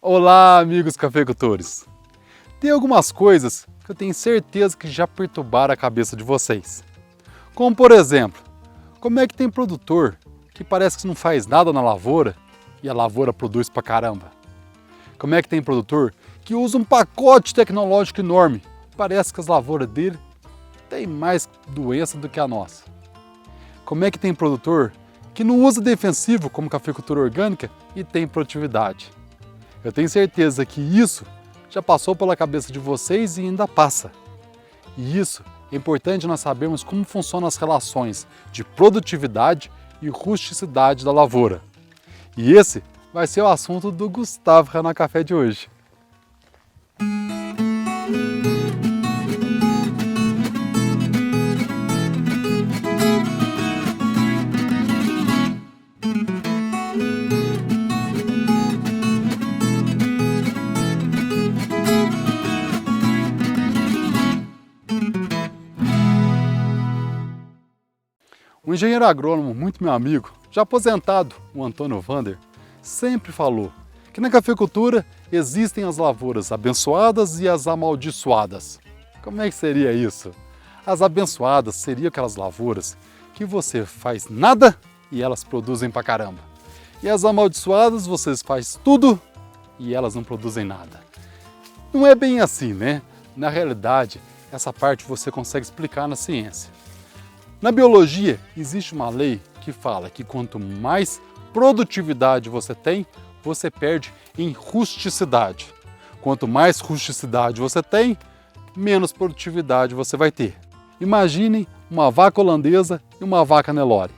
Olá, amigos cafeicultores! Tem algumas coisas que eu tenho certeza que já perturbaram a cabeça de vocês. Como por exemplo, como é que tem produtor que parece que não faz nada na lavoura e a lavoura produz pra caramba? Como é que tem produtor que usa um pacote tecnológico enorme, parece que as lavouras dele têm mais doença do que a nossa? Como é que tem produtor que não usa defensivo como cafeicultura orgânica e tem produtividade? Eu tenho certeza que isso já passou pela cabeça de vocês e ainda passa. E isso é importante nós sabermos como funcionam as relações de produtividade e rusticidade da lavoura. E esse vai ser o assunto do Gustavo Renan Café de hoje. Um engenheiro agrônomo muito meu amigo, já aposentado, o Antônio Vander, sempre falou que na cafeicultura existem as lavouras abençoadas e as amaldiçoadas. Como é que seria isso? As abençoadas seriam aquelas lavouras que você faz nada e elas produzem pra caramba. E as amaldiçoadas você faz tudo e elas não produzem nada. Não é bem assim, né? Na realidade, essa parte você consegue explicar na ciência. Na biologia, existe uma lei que fala que quanto mais produtividade você tem, você perde em rusticidade. Quanto mais rusticidade você tem, menos produtividade você vai ter. Imaginem uma vaca holandesa e uma vaca Nelore.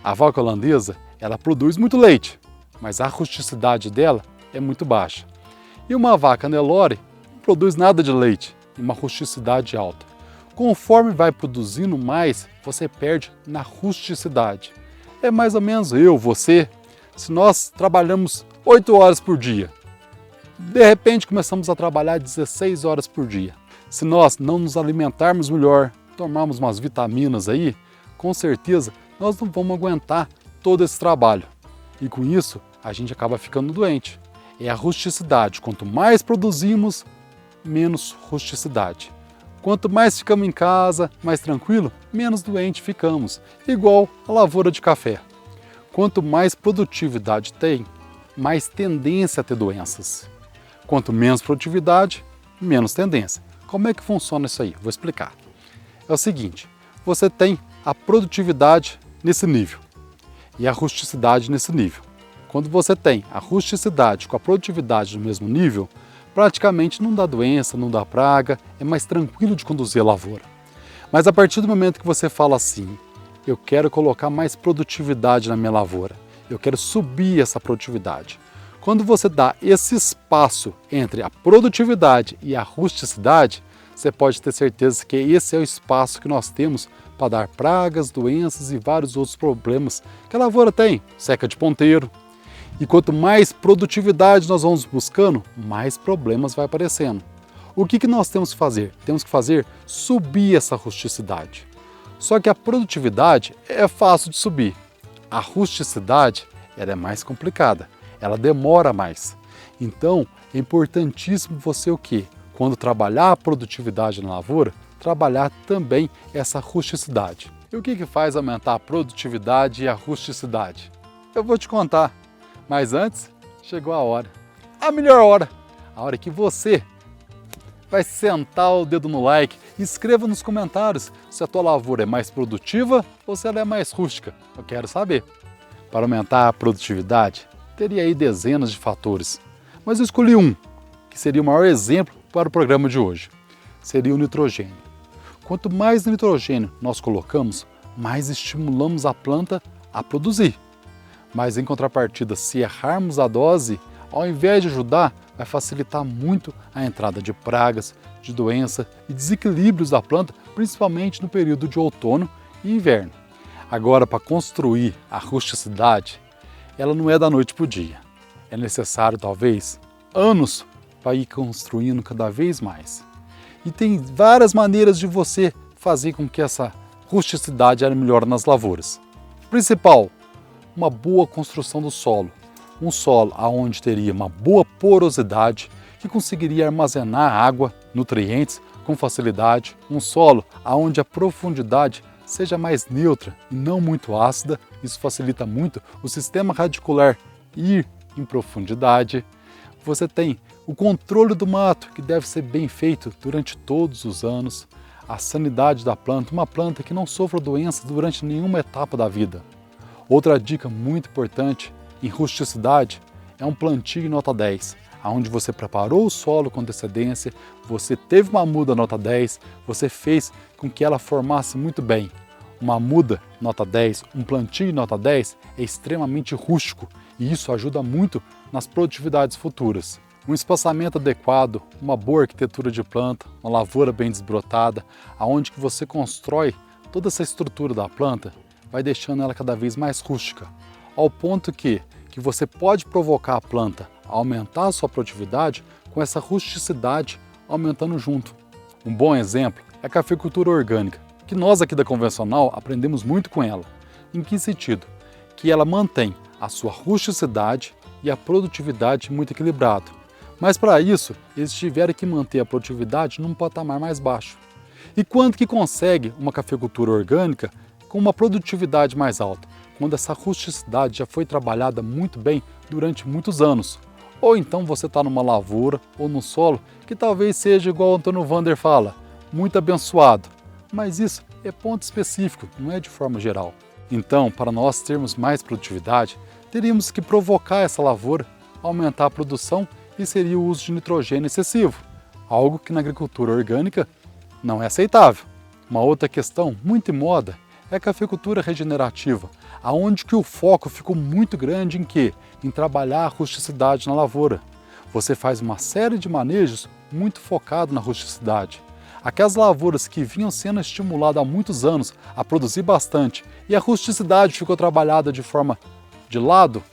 A vaca holandesa, ela produz muito leite, mas a rusticidade dela é muito baixa. E uma vaca Nelore não produz nada de leite e uma rusticidade alta. Conforme vai produzindo mais, você perde na rusticidade. É mais ou menos você, se nós trabalhamos 8 horas por dia, de repente começamos a trabalhar 16 horas por dia. Se nós não nos alimentarmos melhor, tomarmos umas vitaminas aí, com certeza nós não vamos aguentar todo esse trabalho. E com isso, a gente acaba ficando doente. É a rusticidade. Quanto mais produzimos, menos rusticidade. Quanto mais ficamos em casa, mais tranquilo, menos doente ficamos, igual a lavoura de café. Quanto mais produtividade tem, mais tendência a ter doenças. Quanto menos produtividade, menos tendência. Como é que funciona isso aí? Vou explicar. É o seguinte, você tem a produtividade nesse nível e a rusticidade nesse nível. Quando você tem a rusticidade com a produtividade no mesmo nível, praticamente não dá doença, não dá praga, é mais tranquilo de conduzir a lavoura. Mas a partir do momento que você fala assim, eu quero colocar mais produtividade na minha lavoura, eu quero subir essa produtividade. Quando você dá esse espaço entre a produtividade e a rusticidade, você pode ter certeza que esse é o espaço que nós temos para dar pragas, doenças e vários outros problemas que a lavoura tem, seca de ponteiro. E quanto mais produtividade nós vamos buscando, mais problemas vai aparecendo. O que nós temos que fazer? Temos que fazer subir essa rusticidade. Só que a produtividade é fácil de subir. A rusticidade ela é mais complicada, ela demora mais. Então é importantíssimo você o quê? Quando trabalhar a produtividade na lavoura, trabalhar também essa rusticidade. E o que faz aumentar a produtividade e a rusticidade? Eu vou te contar. Mas antes, chegou a hora, a melhor hora, a hora que você vai sentar o dedo no like e escreva nos comentários se a tua lavoura é mais produtiva ou se ela é mais rústica. Eu quero saber. Para aumentar a produtividade, teria aí dezenas de fatores, mas eu escolhi um, que seria o maior exemplo para o programa de hoje. Seria o nitrogênio. Quanto mais nitrogênio nós colocamos, mais estimulamos a planta a produzir. Mas em contrapartida, se errarmos a dose, ao invés de ajudar, vai facilitar muito a entrada de pragas, de doença e desequilíbrios da planta, principalmente no período de outono e inverno. Agora, para construir a rusticidade, ela não é da noite para o dia. É necessário, talvez, anos para ir construindo cada vez mais. E tem várias maneiras de você fazer com que essa rusticidade era melhor nas lavouras. Principal, uma boa construção do solo. um solo onde teria uma boa porosidade, que conseguiria armazenar água, nutrientes com facilidade, um solo onde a profundidade seja mais neutra e não muito ácida. Isso facilita muito o sistema radicular ir em profundidade. Você tem o controle do mato, que deve ser bem feito durante todos os anos. A sanidade da planta, uma planta que não sofra doenças durante nenhuma etapa da vida. Outra dica muito importante em rusticidade é um plantio nota 10, onde você preparou o solo com antecedência, você teve uma muda nota 10, você fez com que ela formasse muito bem. Uma muda nota 10, um plantio nota 10 é extremamente rústico e isso ajuda muito nas produtividades futuras. Um espaçamento adequado, uma boa arquitetura de planta, uma lavoura bem desbrotada, aonde que você constrói toda essa estrutura da planta, vai deixando ela cada vez mais rústica, ao ponto que você pode provocar a planta a aumentar a sua produtividade com essa rusticidade aumentando junto. Um bom exemplo é a cafeicultura orgânica, que nós aqui da Convencional aprendemos muito com ela. Em que sentido? Que ela mantém a sua rusticidade e a produtividade muito equilibrado. Mas para isso, eles tiveram que manter a produtividade num patamar mais baixo. E quando que consegue uma cafeicultura orgânica com uma produtividade mais alta? Quando essa rusticidade já foi trabalhada muito bem durante muitos anos. Ou então você está numa lavoura ou num solo que talvez seja igual o Antônio Vander fala, muito abençoado. Mas isso é ponto específico, não é de forma geral. Então, para nós termos mais produtividade, teríamos que provocar essa lavoura, aumentar a produção e seria o uso de nitrogênio excessivo, algo que na agricultura orgânica não é aceitável. Uma outra questão muito em moda é a cafeicultura regenerativa, aonde que o foco ficou muito grande em quê? Em trabalhar a rusticidade na lavoura. Você faz uma série de manejos muito focado na rusticidade. Aquelas lavouras que vinham sendo estimuladas há muitos anos a produzir bastante e a rusticidade ficou trabalhada de forma de lado,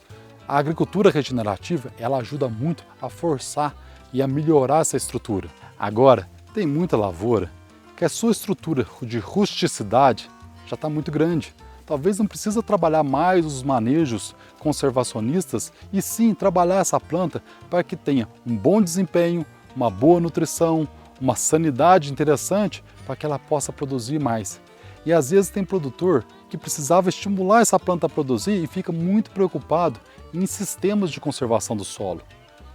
a agricultura regenerativa ela ajuda muito a forçar e a melhorar essa estrutura. Agora, tem muita lavoura que a sua estrutura de rusticidade já está muito grande. Talvez não precisa trabalhar mais os manejos conservacionistas e sim trabalhar essa planta para que tenha um bom desempenho, uma boa nutrição, uma sanidade interessante para que ela possa produzir mais. E às vezes tem produtor que precisava estimular essa planta a produzir e fica muito preocupado em sistemas de conservação do solo.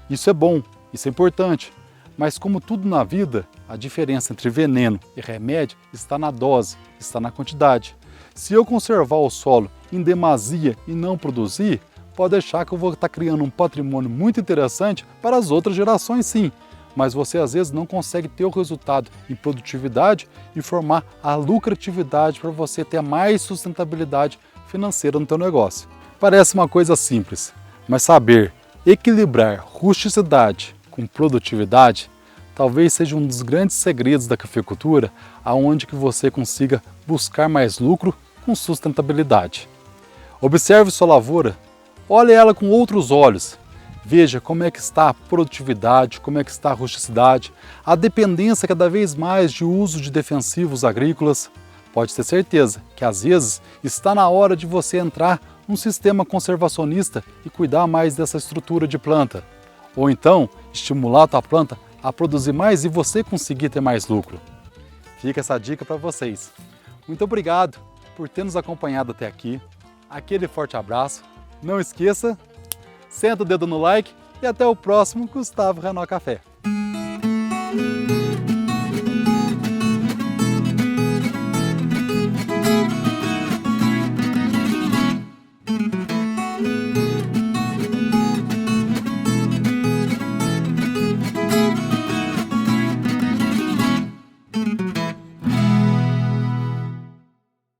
Isso é bom, isso é importante, mas como tudo na vida, a diferença entre veneno e remédio está na dose, está na quantidade. Se eu conservar o solo em demasia e não produzir, pode deixar que eu vou estar criando um patrimônio muito interessante para as outras gerações sim, mas você às vezes não consegue ter o resultado em produtividade e formar a lucratividade para você ter mais sustentabilidade financeira no teu negócio. Parece uma coisa simples, mas saber equilibrar rusticidade com produtividade talvez seja um dos grandes segredos da cafeicultura, aonde que você consiga buscar mais lucro com sustentabilidade. Observe sua lavoura, olhe ela com outros olhos, veja como é que está a produtividade, como é que está a rusticidade, a dependência cada vez mais de uso de defensivos agrícolas. Pode ter certeza que às vezes está na hora de você entrar num sistema conservacionista e cuidar mais dessa estrutura de planta. Ou então estimular a tua planta a produzir mais e você conseguir ter mais lucro. Fica essa dica para vocês. Muito obrigado por ter nos acompanhado até aqui. Aquele forte abraço. Não esqueça, senta o dedo no like e até o próximo Gustavo Renó Café.